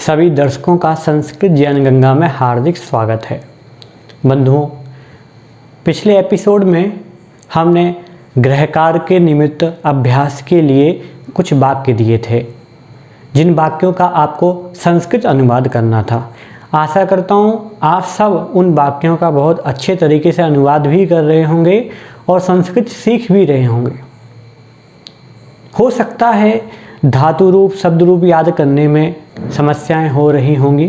सभी दर्शकों का संस्कृत ज्ञान गंगा में हार्दिक स्वागत है। बंधुओं, पिछले एपिसोड में हमने गृहकार्य के निमित्त अभ्यास के लिए कुछ वाक्य दिए थे, जिन वाक्यों का आपको संस्कृत अनुवाद करना था। आशा करता हूँ आप सब उन वाक्यों का बहुत अच्छे तरीके से अनुवाद भी कर रहे होंगे और संस्कृत सीख भी रहे होंगे। हो सकता है धातु रूप शब्द रूप याद करने में समस्याएं हो रही होंगी।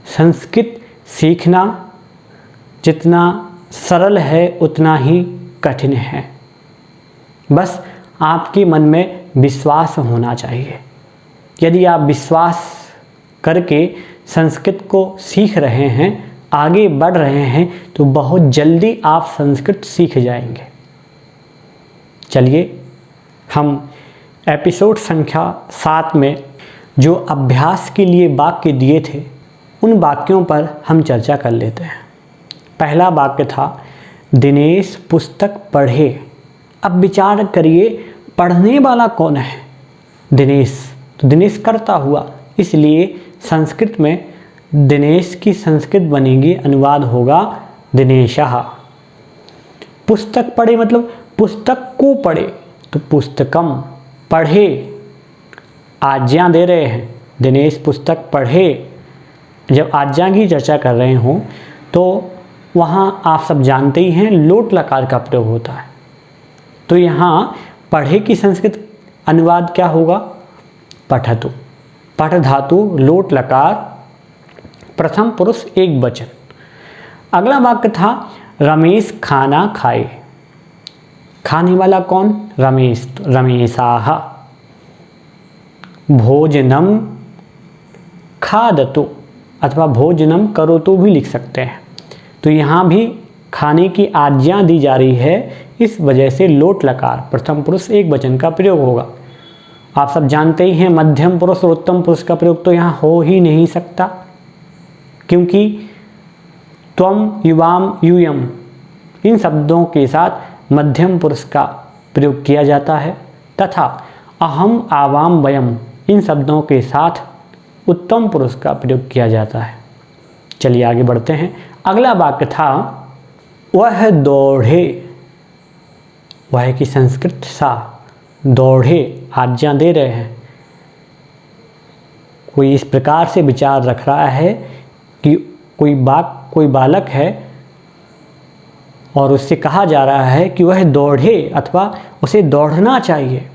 संस्कृत सीखना जितना सरल है उतना ही कठिन है। बस आपके मन में विश्वास होना चाहिए। यदि आप विश्वास करके संस्कृत को सीख रहे हैं, आगे बढ़ रहे हैं, तो बहुत जल्दी आप संस्कृत सीख जाएंगे। चलिए हम एपिसोड संख्या 7 में जो अभ्यास के लिए वाक्य दिए थे, उन वाक्यों पर हम चर्चा कर लेते हैं। पहला वाक्य था, दिनेश पुस्तक पढ़े। अब विचार करिए, पढ़ने वाला कौन है? दिनेश। तो दिनेश करता हुआ, इसलिए संस्कृत में दिनेश की संस्कृत बनेगी, अनुवाद होगा दिनेशः। पुस्तक पढ़े मतलब पुस्तक को पढ़े, तो पुस्तकम। पढ़े, आज्ञा दे रहे हैं, दिनेश पुस्तक पढ़े। जब आज्ञा की चर्चा कर रहे हों तो वहाँ आप सब जानते ही हैं लोट लकार का प्रयोग होता है। तो यहाँ पढ़े की संस्कृत अनुवाद क्या होगा? पठतु। पठ धातु लोट लकार प्रथम पुरुष एक वचन। अगला वाक्य था, रमेश खाना खाए। खाने वाला कौन? रमेश। रमेशाः। भोजनम खादतु अथवा भोजनम करोतु भी लिख सकते हैं। तो यहाँ भी खाने की आज्ञा दी जा रही है, इस वजह से लोट लकार प्रथम पुरुष एक वचन का प्रयोग होगा। आप सब जानते ही हैं मध्यम पुरुष और उत्तम पुरुष का प्रयोग तो यहाँ हो ही नहीं सकता, क्योंकि त्वम युवाम यूयम इन शब्दों के साथ मध्यम पुरुष का प्रयोग किया जाता है, तथा अहम आवाम वयम इन शब्दों के साथ उत्तम पुरुष का प्रयोग किया जाता है। चलिए आगे बढ़ते हैं। अगला वाक्य था, वह दौड़े। वह की संस्कृत सा। दौड़े, आज्ञा दे रहे हैं। कोई इस प्रकार से विचार रख रहा है कि कोई बालक है और उससे कहा जा रहा है कि वह दौड़े अथवा उसे दौड़ना चाहिए,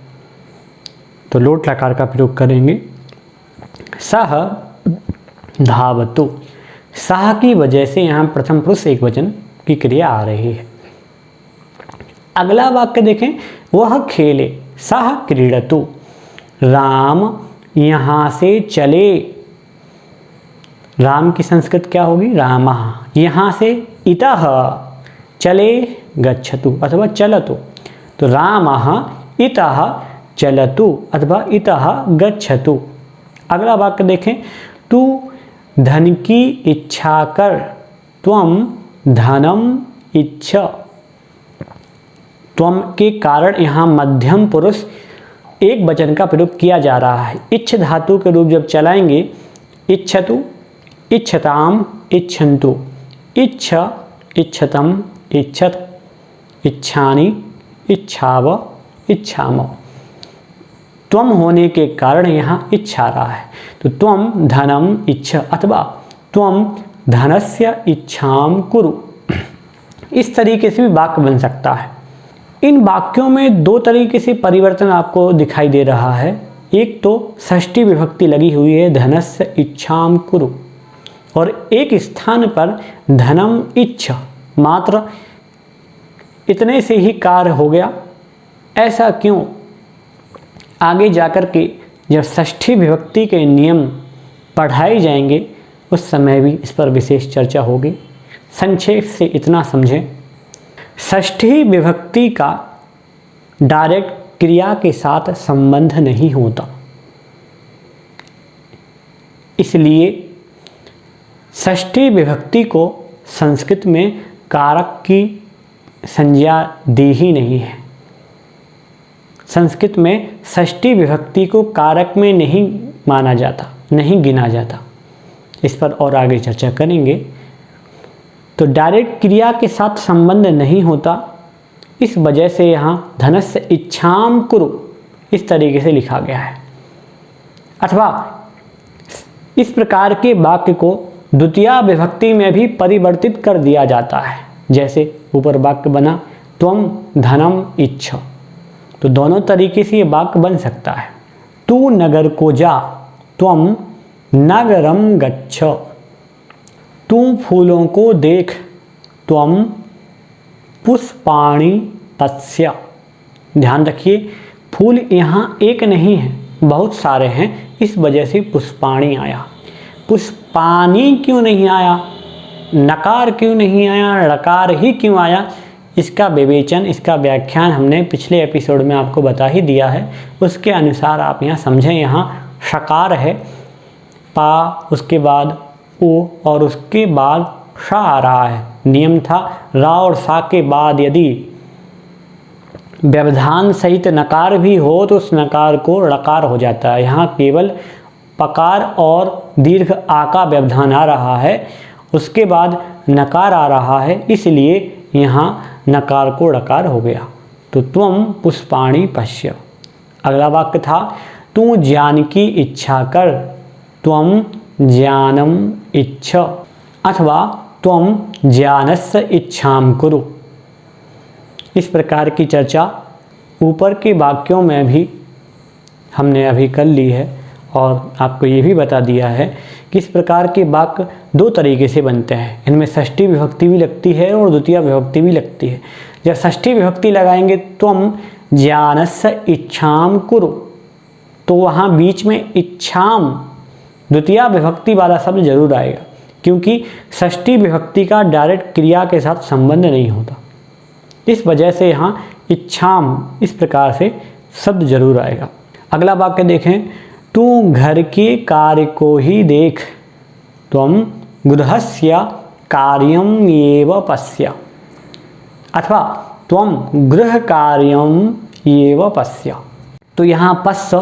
तो लोट लकार का प्रयोग करेंगे। सह धावतु। सह की वजह से यहाँ प्रथम पुरुष एक वचन की क्रिया आ रही है। अगला वाक्य देखें, वह खेले। सह क्रीडतु। राम यहाँ से चले। राम की संस्कृत क्या होगी? रामः। यहाँ से इतः चले गच्छतु अथवा चलतु, तो रामः इतः चलतु अथवा इतः गच्छतु। अगला वाक्य देखें, तू धन की इच्छा कर। त्वम धनम इच्छ। त्वम के कारण यहाँ मध्यम पुरुष एक वचन का प्रयोग किया जा रहा है। इच्छ धातु के रूप जब चलाएंगे, इच्छतु, इच्छताम, इच्छन्तु, इच्छ, इच्छतम, इच्छत, इच्छानि, इच्छाव, इच्छाम। त्वम होने के कारण यहाँ इच्छा रहा है, तो त्वम धनम इच्छ अथवा त्वम धनस्य इच्छाम कुरु। इस तरीके से भी वाक्य बन सकता है। इन वाक्यों में दो तरीके से परिवर्तन आपको दिखाई दे रहा है। एक तो षष्ठी विभक्ति लगी हुई है, धनस्य इच्छाम कुरु, और एक स्थान पर धनम इच्छ, मात्र इतने से ही कार्य हो गया। ऐसा क्यों? आगे जाकर के जब षष्ठी विभक्ति के नियम पढ़ाए जाएंगे, उस समय भी इस पर विशेष चर्चा होगी। संक्षेप से इतना समझें, षष्ठी विभक्ति का डायरेक्ट क्रिया के साथ संबंध नहीं होता, इसलिए षष्ठी विभक्ति को संस्कृत में कारक की संज्ञा दी ही नहीं है। संस्कृत में षष्ठी विभक्ति को कारक में नहीं माना जाता, नहीं गिना जाता। इस पर और आगे चर्चा करेंगे। तो डायरेक्ट क्रिया के साथ संबंध नहीं होता, इस वजह से यहाँ धनस्य इच्छाम कुरु इस तरीके से लिखा गया है। अथवा इस प्रकार के वाक्य को द्वितीया विभक्ति में भी परिवर्तित कर दिया जाता है। जैसे ऊपर वाक्य बना त्वम धनम इच्छ, तो दोनों तरीके से ये वाक्य बन सकता है। तू नगर को जा, त्वम नगरम गच्छ। तू फूलों को देख, त्वम पुष्पाणि पश्य। ध्यान रखिए, फूल यहाँ एक नहीं है, बहुत सारे हैं, इस वजह से पुष्पाणि आया। पुष्पाणि क्यों नहीं आया, नकार क्यों नहीं आया, ड़कार ही क्यों आया, इसका विवेचन, इसका व्याख्यान हमने पिछले एपिसोड में आपको बता ही दिया है। उसके अनुसार आप यहाँ समझें। यहाँ षकार है, पा, उसके बाद ओ और उसके बाद षा आ रहा है। नियम था रा और सा के बाद यदि व्यवधान सहित नकार भी हो तो उस नकार को ड़कार हो जाता है। यहाँ केवल पकार और दीर्घ आ का व्यवधान आ रहा है, उसके बाद नकार आ रहा है, इसलिए यहाँ नकार को ड़कार हो गया। तो त्वम पुष्पाणि पश्य। अगला वाक्य था तू ज्ञान की इच्छा कर, त्वम ज्ञानम इच्छ। अथवा त्वम ज्ञानस्य इच्छाम कुरु। इस प्रकार की चर्चा ऊपर के वाक्यों में भी हमने अभी कर ली है और आपको ये भी बता दिया है कि इस प्रकार के वाक्य दो तरीके से बनते हैं। इनमें षष्ठी विभक्ति भी लगती है और द्वितीय विभक्ति भी लगती है। जब षष्ठी विभक्ति लगाएंगे त्वम ज्ञानस्य इच्छाम कुरु, तो वहाँ बीच में इच्छाम द्वितीय विभक्ति वाला शब्द जरूर आएगा, क्योंकि षष्ठी विभक्ति का डायरेक्ट क्रिया के साथ संबंध नहीं होता। इस वजह से यहाँ इच्छाम इस प्रकार से शब्द जरूर आएगा। अगला वाक्य देखें, तू घर के कार्य को ही देख, त्वम गृहस्य कार्यम एव पश्य। अथवा त्वम गृह कार्यम एव पश्य। तो यहाँ पश्य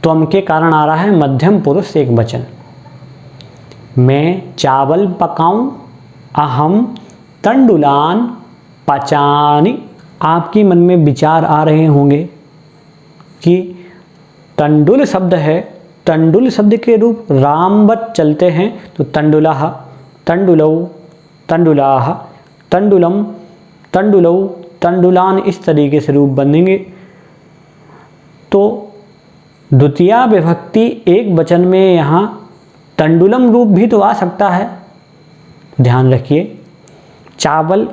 त्वम के कारण आ रहा है मध्यम पुरुष एक वचन। मैं चावल पकाऊं, अहम तंडुलान पचानी। आपके मन में विचार आ रहे होंगे कि तंडुल शब्द है, तंडुल शब्द के रूप रामवत चलते हैं, तो तंडुलाह, तंडुलौ, तंडुलाह, तंडुलम, तंडुलौ, तंडुलान इस तरीके से रूप बनेंगे। तो द्वितीय विभक्ति एक वचन में यहाँ तंडुलम रूप भी तो आ सकता है। ध्यान रखिए, चावल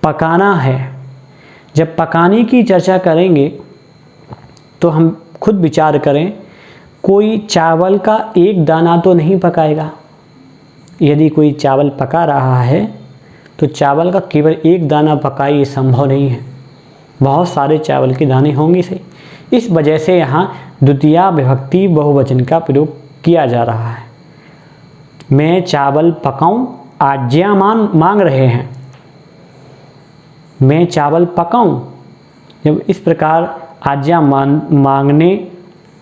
पकाना है। जब पकाने की चर्चा करेंगे तो हम खुद विचार करें, कोई चावल का एक दाना तो नहीं पकाएगा। यदि कोई चावल पका रहा है तो चावल का केवल एक दाना पकाए ये संभव नहीं है, बहुत सारे चावल के दाने होंगे सही। इस वजह से यहाँ द्वितीय विभक्ति बहुवचन का प्रयोग किया जा रहा है। मैं चावल पकाऊं, आज्ञा मांग रहे हैं। मैं चावल पकाऊं, जब इस प्रकार आज्ञा मांगने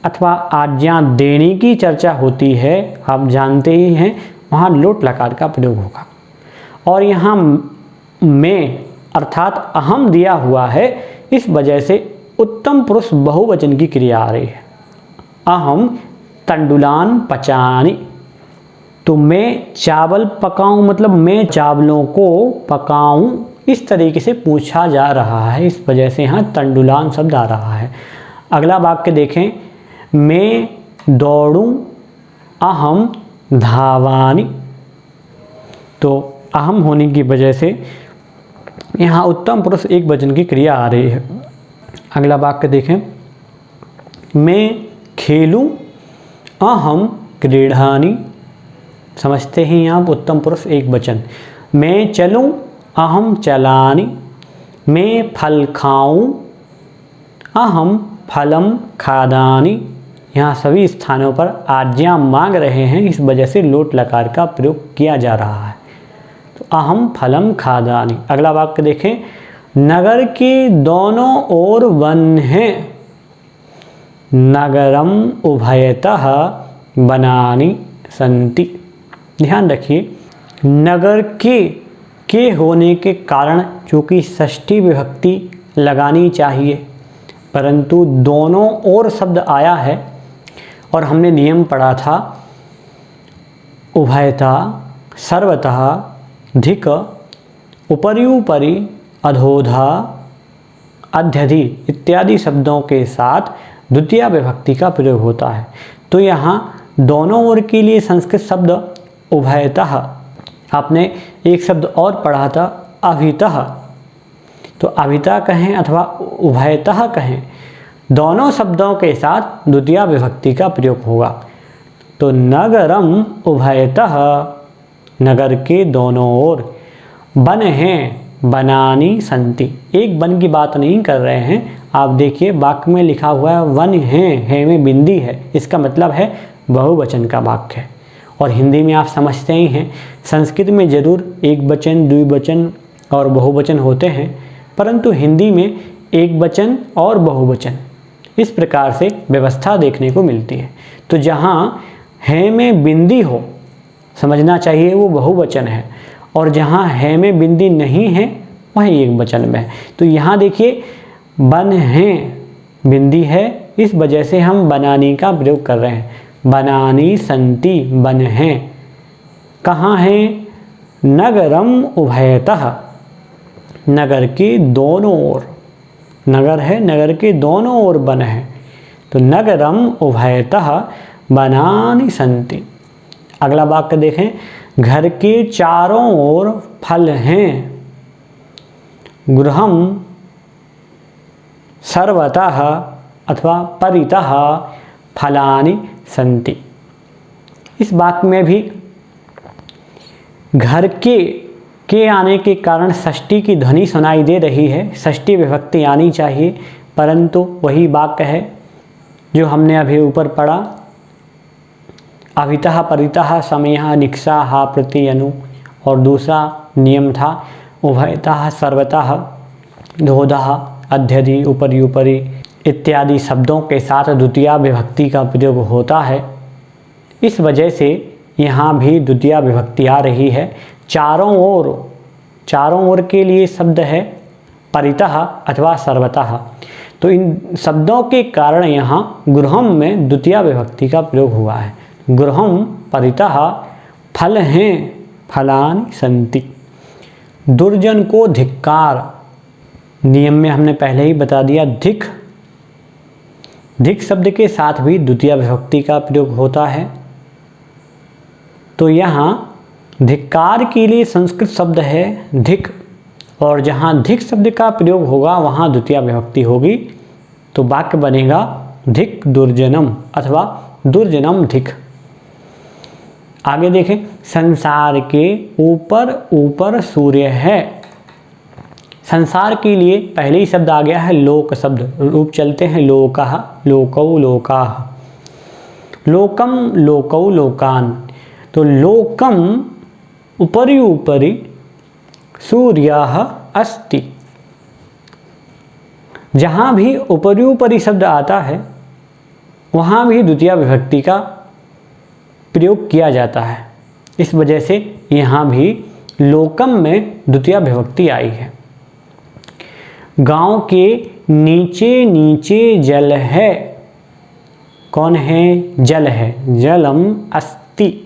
अथवा आज्ञा देने की चर्चा होती है, आप जानते ही हैं, वहाँ लोट लकार का प्रयोग होगा। और यहाँ मैं अर्थात अहम दिया हुआ है, इस वजह से उत्तम पुरुष बहुवचन की क्रिया आ रही है। अहम तंडुलान पचानी। तो मैं चावल पकाऊं मतलब मैं चावलों को पकाऊं, इस तरीके से पूछा जा रहा है, इस वजह से यहाँ तंडुलान शब्द आ रहा है। अगला वाक्य देखें, मैं दौड़ूं, अहम धावानी। तो अहम होने की वजह से यहाँ उत्तम पुरुष एक वचन की क्रिया आ रही है। अगला वाक्य देखें, मैं खेलूं, अहम क्रीडानी। समझते हैं आप, उत्तम पुरुष एक वचन। मैं चलूं, अहम चलानी। मैं फल खाऊं, अहम फलम खादानी। यहाँ सभी स्थानों पर आज्ञा मांग रहे हैं, इस वजह से लोट लकार का प्रयोग किया जा रहा है। तो अहम फलम खादानी। अगला वाक्य देखें, नगर के दोनों ओर वन हैं, नगरम उभयतः बनानि सन्ति। ध्यान रखिए, नगर के होने के कारण चूँकि षष्ठी विभक्ति लगानी चाहिए, परंतु दोनों ओर शब्द आया है और हमने नियम पढ़ा था उभयता, सर्वतः, धिक, उपर्युपरि, अधोधा, अध्यधि इत्यादि शब्दों के साथ द्वितीया विभक्ति का प्रयोग होता है। तो यहाँ दोनों ओर के लिए संस्कृत शब्द उभयतः, आपने एक शब्द और पढ़ा था अभितः, तो अभितः कहें अथवा उभयतः कहें, दोनों शब्दों के साथ द्वितीया विभक्ति का प्रयोग होगा। तो नगरम उभयतः, नगर के दोनों ओर, वन हैं, बनानी संति, एक वन की बात नहीं कर रहे हैं। आप देखिए वाक्य में लिखा हुआ है वन हैं, है में बिंदी है, इसका मतलब है बहुवचन का वाक्य है। और हिंदी में आप समझते ही हैं, संस्कृत में ज़रूर एक वचन, द्विवचन और बहुवचन होते हैं, परंतु हिंदी में एक वचन और बहुवचन इस प्रकार से व्यवस्था देखने को मिलती है। तो जहाँ है में बिंदी हो, समझना चाहिए वो बहुवचन है, और जहाँ है में बिंदी नहीं है वह एक वचन में है। तो यहाँ देखिए बन हैं, बिंदी है, इस वजह से हम बनानी का प्रयोग कर रहे हैं। बनानी संति, बन हैं, कहाँ हैं? नगरम उभयतः, नगर के दोनों ओर, नगर है, नगर के दोनों ओर वन है। तो नगरम उभयतः बनानि संति। अगला वाक्य देखें, घर के चारों ओर फल हैं, गृहम सर्वतः अथवा परितः फलानि संति। इस वाक्य में भी घर के आने के कारण षष्ठी की ध्वनि सुनाई दे रही है, षष्ठी विभक्ति आनी चाहिए, परंतु वही वाक्य है जो हमने अभी ऊपर पढ़ा, अभितः परितः समयः निक्षा हा प्रति अनु, और दूसरा नियम था उभयतः सर्वतः दोधः अध्यधि उपरि इत्यादि शब्दों के साथ द्वितीया विभक्ति का प्रयोग होता है। इस वजह से यहाँ भी द्वितीया विभक्ति आ रही है। चारों ओर के लिए शब्द है परितः अथवा सर्वतः। तो इन शब्दों के कारण यहाँ गृहम में द्वितीया विभक्ति का प्रयोग हुआ है। गृहम परितः फल हैं, फलानि संति। दुर्जन को धिक्कार, नियम में हमने पहले ही बता दिया, धिक शब्द के साथ भी द्वितीया विभक्ति का प्रयोग होता है। तो यहाँ धिक्कार के लिए संस्कृत शब्द है धिक, और जहाँ धिक शब्द का प्रयोग होगा वहाँ द्वितीया विभक्ति होगी। तो वाक्य बनेगा धिक दुर्जनम अथवा दुर्जनम धिक। आगे देखें, संसार के ऊपर ऊपर सूर्य है। संसार के लिए पहले ही शब्द आ गया है लोक शब्द, रूप चलते हैं लोकः, लोकौ, लोकाः, लोकम, लोकौ, लोकान। तो लोकम उपरि उपरि सूर्यः अस्ति। जहाँ भी उपरि उपरि शब्द आता है वहाँ भी द्वितीया विभक्ति का प्रयोग किया जाता है। इस वजह से यहाँ भी लोकम में द्वितीया विभक्ति आई है। गांव के नीचे नीचे जल है। कौन है? जल है। जलम अस्ति।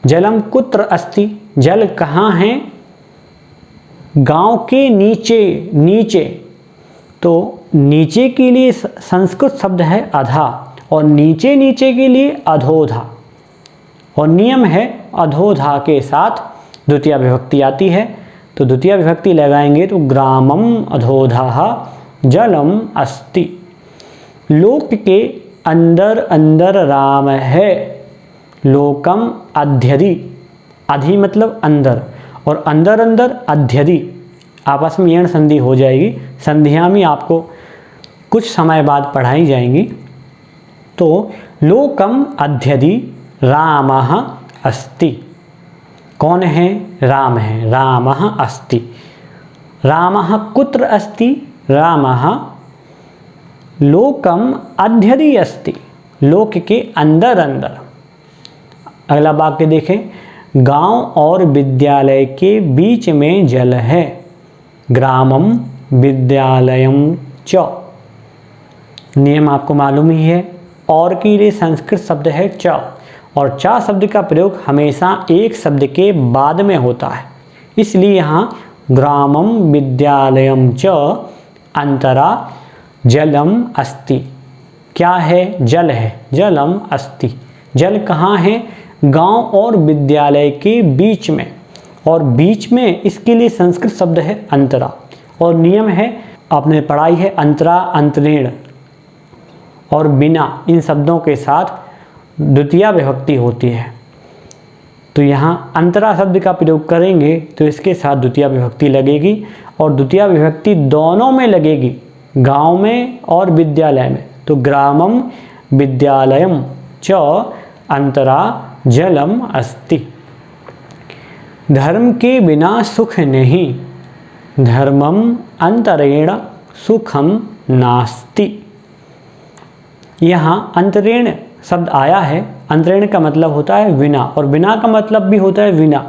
जलम कुत्र अस्ति? जल कहाँ है? गांव के नीचे। नीचे, तो नीचे के लिए संस्कृत शब्द है अधा, और नीचे नीचे के लिए अधोधा, और नियम है अधोधा के साथ द्वितीया विभक्ति आती है। तो द्वितीया विभक्ति लगाएंगे तो ग्रामम अधोधाः जलम अस्ति। लोक के अंदर अंदर राम है। लोकम अध्यधि, अधि मतलब अंदर, और अंदर अंदर अध्यधि, आपस में यण संधि हो जाएगी। संधियाँ भी आपको कुछ समय बाद पढ़ाई जाएंगी। तो लोकम अध्यधि रामः अस्ति। कौन है? राम है। रामः अस्ति। रामः कुत्र अस्ति? रामः लोकम अध्यधि अस्ति। लोक के अंदर अंदर। अगला वाक्य देखें, गांव और विद्यालय के बीच में जल है। ग्रामम विद्यालयम च। नियम आपको मालूम ही है, और के लिए संस्कृत शब्द है च, और च शब्द का प्रयोग हमेशा एक शब्द के बाद में होता है, इसलिए यहाँ ग्रामम विद्यालयम च अंतरा जलम अस्ति। क्या है? जल है, जलम अस्ति। जल कहाँ है? गांव और विद्यालय के बीच में, और बीच में इसके लिए संस्कृत शब्द है अंतरा, और नियम है आपने पढ़ाई है अंतरा, अंतरेण और बिना, इन शब्दों के साथ द्वितीया विभक्ति होती है। तो यहाँ अंतरा शब्द का प्रयोग करेंगे तो इसके साथ द्वितीया विभक्ति लगेगी, और द्वितीया विभक्ति दोनों में लगेगी, गांव में और विद्यालय में। तो ग्रामम विद्यालयम च अंतरा जलम अस्ति। धर्म के बिना सुख नहीं, धर्मम अंतरेण सुखम नास्ति। यहाँ अंतरेण शब्द आया है। अंतरेण का मतलब होता है बिना, और बिना का मतलब भी होता है विना।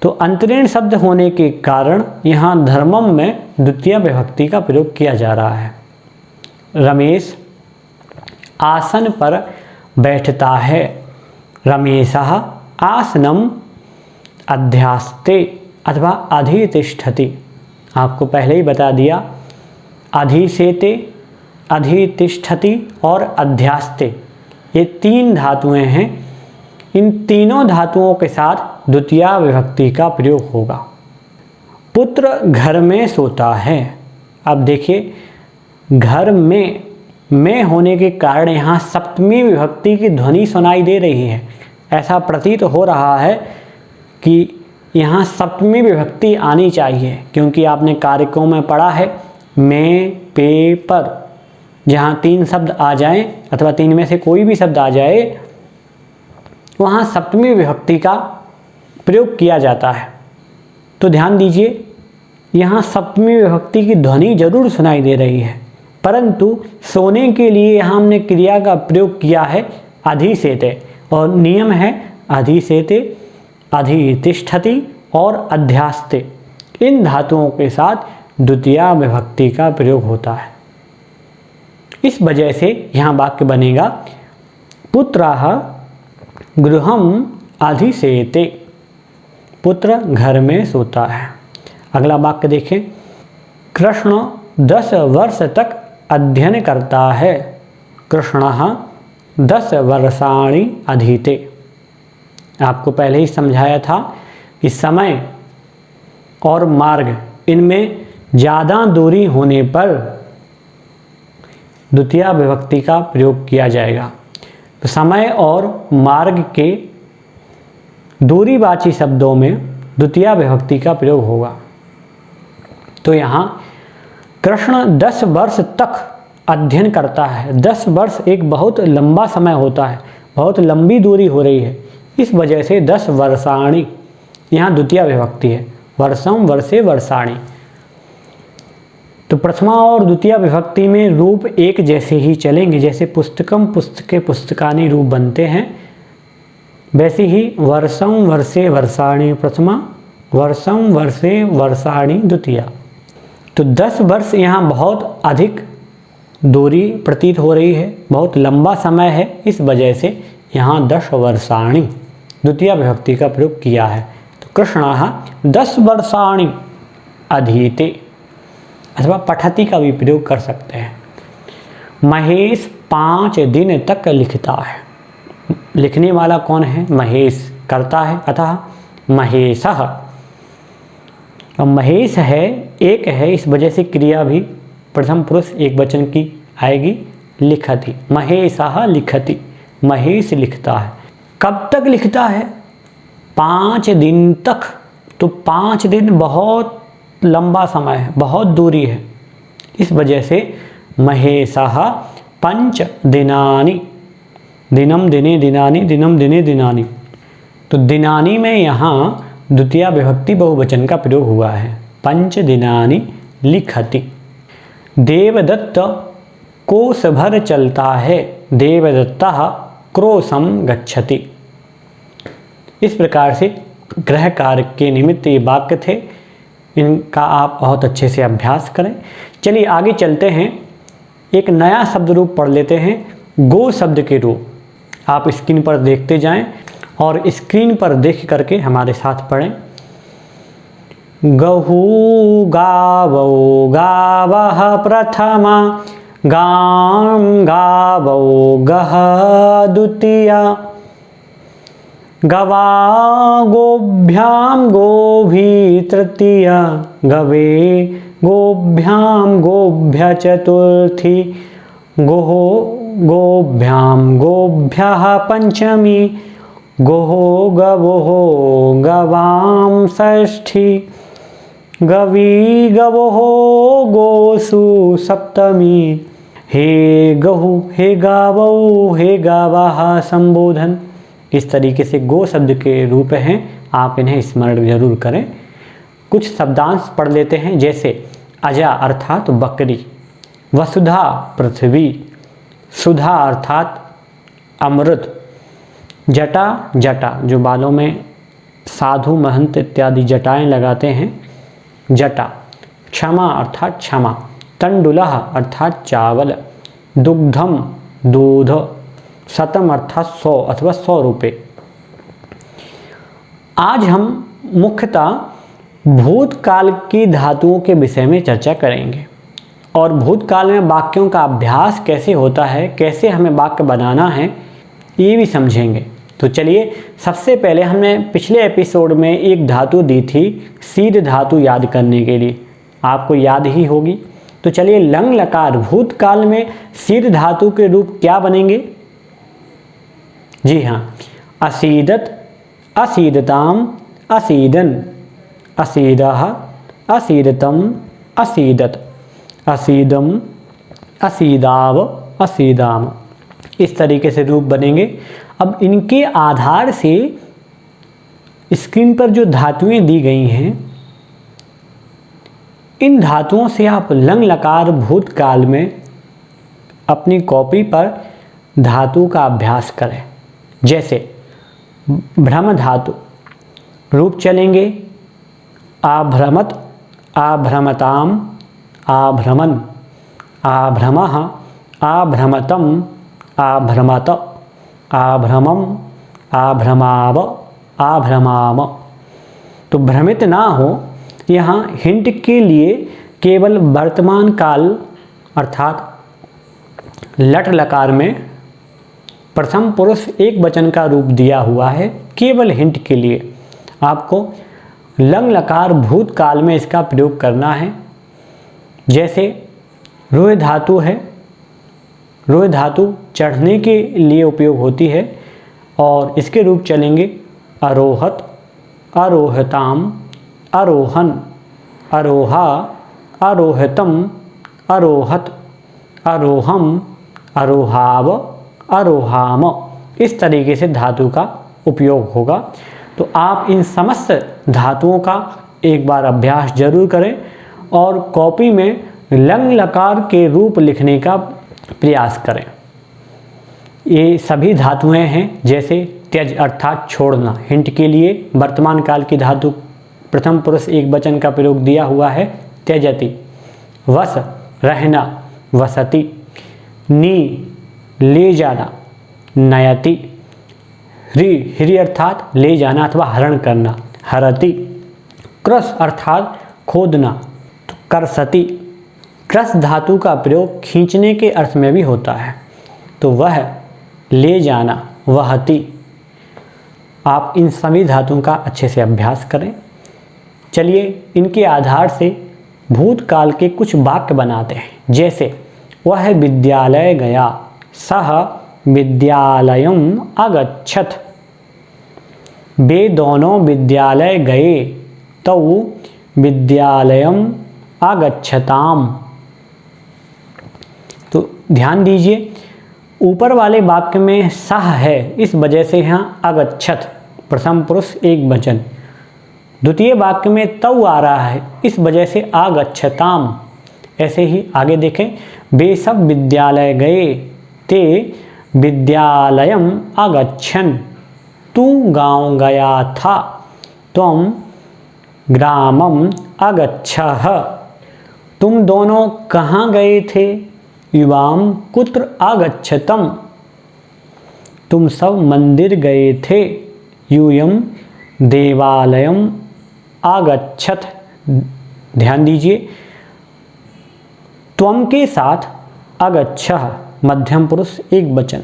तो अंतरेण शब्द होने के कारण यहाँ धर्मम में द्वितीय विभक्ति का प्रयोग किया जा रहा है। रमेश आसन पर बैठता है। रमेशः आसनम अध्यास्ते अथवा अधितिष्ठति। आपको पहले ही बता दिया, अधिसेते, अधितिष्ठति और अध्यास्ते, ये तीन धातुएं हैं। इन तीनों धातुओं के साथ द्वितीया विभक्ति का प्रयोग होगा। पुत्र घर में सोता है। अब देखिए, घर में होने के कारण यहाँ सप्तमी विभक्ति की ध्वनि सुनाई दे रही है। ऐसा प्रतीत हो रहा है कि यहाँ सप्तमी विभक्ति आनी चाहिए, क्योंकि आपने कारकों में पढ़ा है में, पे, पर। जहाँ तीन शब्द आ जाएं अथवा तीन में से कोई भी शब्द आ जाए, वहाँ सप्तमी विभक्ति का प्रयोग किया जाता है। तो ध्यान दीजिए, यहाँ सप्तमी विभक्ति की ध्वनि जरूर सुनाई दे रही है, परंतु सोने के लिए यहाँ हमने क्रिया का प्रयोग किया है अधिसेते, और नियम है अधिसेते, अधितिष्ठति और अध्यास्ते। इन धातुओं के साथ द्वितीया विभक्ति का प्रयोग होता है। इस वजह से यहाँ वाक्य बनेगा पुत्रः गृहम अधिसेते। पुत्र घर में सोता है। अगला वाक्य देखें, कृष्ण 10 वर्ष तक अध्ययन करता है। कृष्णः 10 वर्षाणि अधीते। आपको पहले ही समझाया था कि समय और मार्ग, इनमें ज़्यादा दूरी होने पर द्वितीया विभक्ति का प्रयोग किया जाएगा। तो समय और मार्ग के दूरीवाची शब्दों में द्वितीया विभक्ति का प्रयोग होगा। तो यहाँ कृष्ण 10 वर्ष तक अध्ययन करता है। 10 वर्ष एक बहुत लंबा समय होता है, बहुत लंबी दूरी हो रही है, इस वजह से 10 वर्षाणि यहाँ द्वितीया विभक्ति है। वर्षम, वर्षे, वर्षाणि। तो प्रथमा और द्वितीया विभक्ति में रूप एक जैसे ही चलेंगे। जैसे पुस्तकम, पुस्तके, पुस्तकानि रूप बनते हैं, वैसे ही वर्षम, वर्षे, वर्षाणि प्रथमा, वर्षम, वर्षे, वर्षाणि द्वितीया। तो 10 वर्ष यहाँ बहुत अधिक दूरी प्रतीत हो रही है, बहुत लंबा समय है, इस वजह से यहाँ 10 वर्षाणि द्वितीया विभक्ति का प्रयोग किया है। तो कृष्णः 10 वर्षाणि अधीते अथवा पठति का भी प्रयोग कर सकते हैं। महेश 5 दिन तक लिखता है। लिखने वाला कौन है? महेश करता है, अतः महेशः। अब महेश है, एक है, इस वजह से क्रिया भी प्रथम पुरुष एक वचन की आएगी, लिखति। महेशः लिखति, महेश लिखता है। कब तक लिखता है? 5 दिन तक। तो 5 दिन बहुत लंबा समय है, बहुत दूरी है, इस वजह से महेशः 5 दिनानि, दिनम दिने दिनानि, दिनम दिने दिनानि। तो दिनानि में यहाँ द्वितीया विभक्ति बहुवचन का प्रयोग हुआ है। 5 दिनानि लिखति। देवदत्त कोस भर चलता है, देवदत्तः क्रोशम गच्छति। इस प्रकार से गृह कार्य के निमित्त ये वाक्य थे, इनका आप बहुत अच्छे से अभ्यास करें। चलिए आगे चलते हैं, एक नया शब्द रूप पढ़ लेते हैं, गो शब्द के रूप। आप स्क्रीन पर देखते जाएं और स्क्रीन पर देख करके हमारे साथ पढ़ें। गहू गावौ गावः प्रथमा, गां गावौ गः द्वितीया, गवा गोभ्यां गोभी तृतीया, गवे गोभ्यां गोभ्य चतुर्थी, गोः गोभ्यां गोभ्यः पंचमी, गोः गवोः गवां षष्ठी, गवी गवोः गोसु सप्तमी। हे गहु हे गावौ हे गावाः संबोधन। इस तरीके से गो शब्द के रूप हैं, आप इन्हें स्मरण जरूर करें। कुछ शब्दांश पढ़ लेते हैं, जैसे अजा अर्थात बकरी, वसुधा पृथ्वी, सुधा अर्थात अमृत, जटा जटा जो बालों में साधु महंत इत्यादि जटाएं लगाते हैं, जटा, क्षमा अर्थात क्षमा, तंडुलः अर्थात चावल, दुग्धम दूध, शतम अर्थात 100 अथवा 100 रुपये। आज हम मुख्यतः भूतकाल की धातुओं के विषय में चर्चा करेंगे और भूतकाल में वाक्यों का अभ्यास कैसे होता है, कैसे हमें वाक्य बनाना है, ये भी समझेंगे। तो चलिए, सबसे पहले हमने पिछले एपिसोड में एक धातु दी थी सीध धातु याद करने के लिए, आपको याद ही होगी। तो चलिए, लंग लकार भूतकाल में सीध धातु के रूप क्या बनेंगे? जी हाँ, असीदत, असीदताम, असीदन, असीदः, असीदतम, असीदत, असीदम, असीदाव, असीदाम। इस तरीके से रूप बनेंगे। अब इनके आधार से स्क्रीन पर जो धातुएं दी गई हैं, इन धातुओं से आप लंग लकार भूतकाल में अपनी कॉपी पर धातु का अभ्यास करें। जैसे भ्रम धातु रूप चलेंगे, आभ्रमत, आभ्रमताम, आभ्रमन, आभ्रमः, आभ्रमतम, आभ्रमत, आभ्रमम, आभ्रमाव, आभ्रमाम। तो भ्रमित ना हो, यहाँ हिंट के लिए केवल वर्तमान काल अर्थात लट लकार में प्रथम पुरुष एक वचन का रूप दिया हुआ है। केवल हिंट के लिए आपको लंग लकार भूतकाल में इसका प्रयोग करना है। जैसे रोह धातु है, रोह धातु चढ़ने के लिए उपयोग होती है और इसके रूप चलेंगे अरोहत, अरोहताम, अरोहन, अरोहा, अरोहतम, अरोहत, अरोहम, अरोहाव, अरोहाम। इस तरीके से धातु का उपयोग होगा। तो आप इन समस्त धातुओं का एक बार अभ्यास जरूर करें और कॉपी में लंग लकार के रूप लिखने का प्रयास करें। ये सभी धातुएं हैं, जैसे त्यज अर्थात छोड़ना। हिंट के लिए वर्तमान काल की धातु प्रथम पुरुष एक वचन का प्रयोग दिया हुआ है, त्यजति। वस रहना, वसति। नी ले जाना, नयति। ह्री ह्री अर्थात ले जाना अथवा हरण करना, हरति। क्रस अर्थात खोदना, तो करसति। क्रस धातु का प्रयोग खींचने के अर्थ में भी होता है, तो वह ले जाना, वहति। आप इन सभी धातुओं का अच्छे से अभ्यास करें। चलिए, इनके आधार से भूतकाल के कुछ वाक्य बनाते हैं। जैसे वह विद्यालय गया, सह विद्यालयम अगच्छत। वे दोनों विद्यालय गए, तौ विद्यालयम अगच्छताम। तो ध्यान दीजिए, ऊपर वाले वाक्य में सह है, इस वजह से यहाँ अगच्छत प्रथम पुरुष एक वचन। द्वितीय वाक्य में तौ आ रहा है, इस वजह से आगच्छताम। ऐसे ही आगे देखें, वे सब विद्यालय गए। ते विद्यालयम अगच्छन्। तू गांव गया था। त्वं ग्रामम अगच्छः। तुम दोनों कहाँ गए थे? युवाम कुत्र आगच्छतम। तुम सब मंदिर गए थे। यूयम देवालयम आगच्छत। ध्यान दीजिए, त्वम के साथ अगच्छः मध्यम पुरुष एक वचन,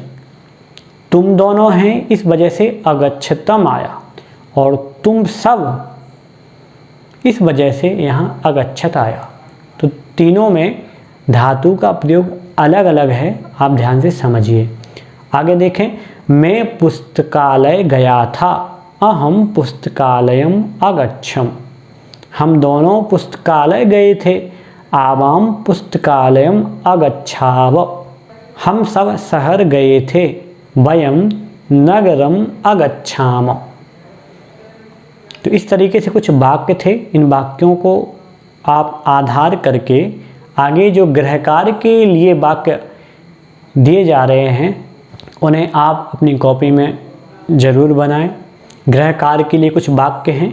तुम दोनों हैं इस वजह से अगच्छतम आया, और तुम सब इस वजह से यहाँ अगच्छत आया। तो तीनों में धातु का प्रयोग अलग अलग है, आप ध्यान से समझिए। आगे देखें, मैं पुस्तकालय गया था। अहम पुस्तकालयम अगच्छम। हम दोनों पुस्तकालय गए थे। आवाम पुस्तकालयम अगच्छाव। हम सब शहर गए थे। वयम नगरम अगच्छाम। तो इस तरीके से कुछ वाक्य थे। इन वाक्यों को आप आधार करके आगे जो गृह कार्य के लिए वाक्य दिए जा रहे हैं उन्हें आप अपनी कॉपी में ज़रूर बनाएं। गृह कार्य के लिए कुछ वाक्य हैं,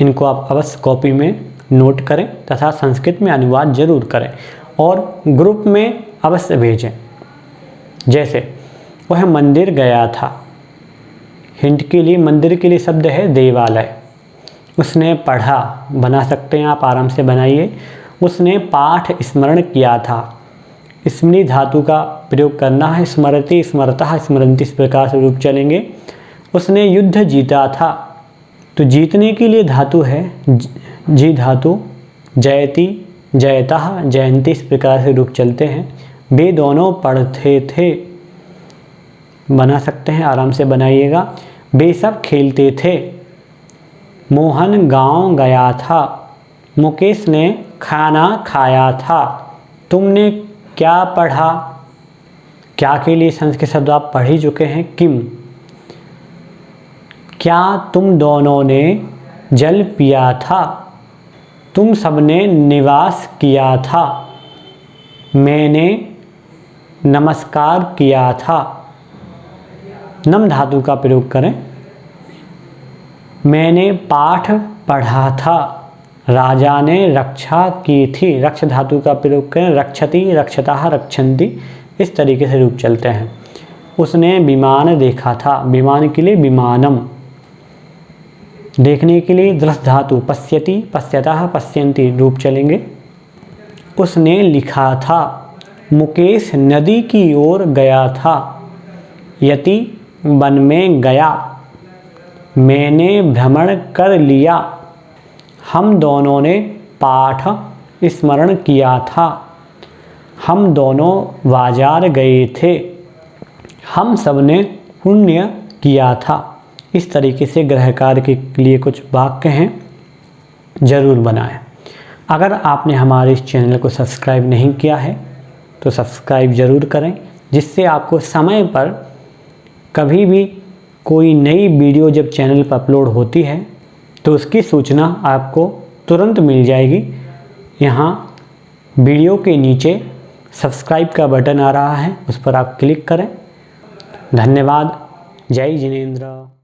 इनको आप अवश्य कॉपी में नोट करें तथा संस्कृत में अनुवाद जरूर करें और ग्रुप में अवश्य भेजें। जैसे वह मंदिर गया था, हिंट के लिए मंदिर के लिए शब्द है देवालय। उसने पढ़ा, बना सकते हैं आप, आराम से बनाइए। उसने पाठ स्मरण किया था। स्मृति धातु का प्रयोग करना है। स्मरति, स्मरतः, स्मरन्ति, इस प्रकार से रूप चलेंगे। उसने युद्ध जीता था। तो जीतने के लिए धातु है जी धातु। जयति, जयतः, जयंती, इस प्रकार से रूप चलते हैं। वे दोनों पढ़ते थे, बना सकते हैं, आराम से बनाइएगा। वे सब खेलते थे। मोहन गांव गया था। मुकेश ने खाना खाया था। तुमने क्या पढ़ा? क्या के लिए संस्कृत शब्द आप पढ़ ही चुके हैं, किम। क्या तुम दोनों ने जल पिया था? तुम सबने निवास किया था। मैंने नमस्कार किया था। नम धातु का प्रयोग करें। मैंने पाठ पढ़ा था। राजा ने रक्षा की थी। रक्ष धातु का प्रयोग करें। रक्षति, रक्षतः, रक्षन्ति, इस तरीके से रूप चलते हैं। उसने विमान देखा था। विमान के लिए विमानम। देखने के लिए दृश्य धातु पश्यति, पश्यतः, पश्यन्ति रूप चलेंगे। उसने लिखा था। मुकेश नदी की ओर गया था। यति वन में गया। मैंने भ्रमण कर लिया। हम दोनों ने पाठ स्मरण किया था। हम दोनों बाजार गए थे। हम सब ने पुण्य किया था। इस तरीके से गृह कार्य के लिए कुछ वाक्य हैं, ज़रूर बनाएं। अगर आपने हमारे इस चैनल को सब्सक्राइब नहीं किया है तो सब्सक्राइब ज़रूर करें, जिससे आपको समय पर कभी भी कोई नई वीडियो जब चैनल पर अपलोड होती है तो उसकी सूचना आपको तुरंत मिल जाएगी। यहाँ वीडियो के नीचे सब्सक्राइब का बटन आ रहा है, उस पर आप क्लिक करें। धन्यवाद। जय जिनेंद्र।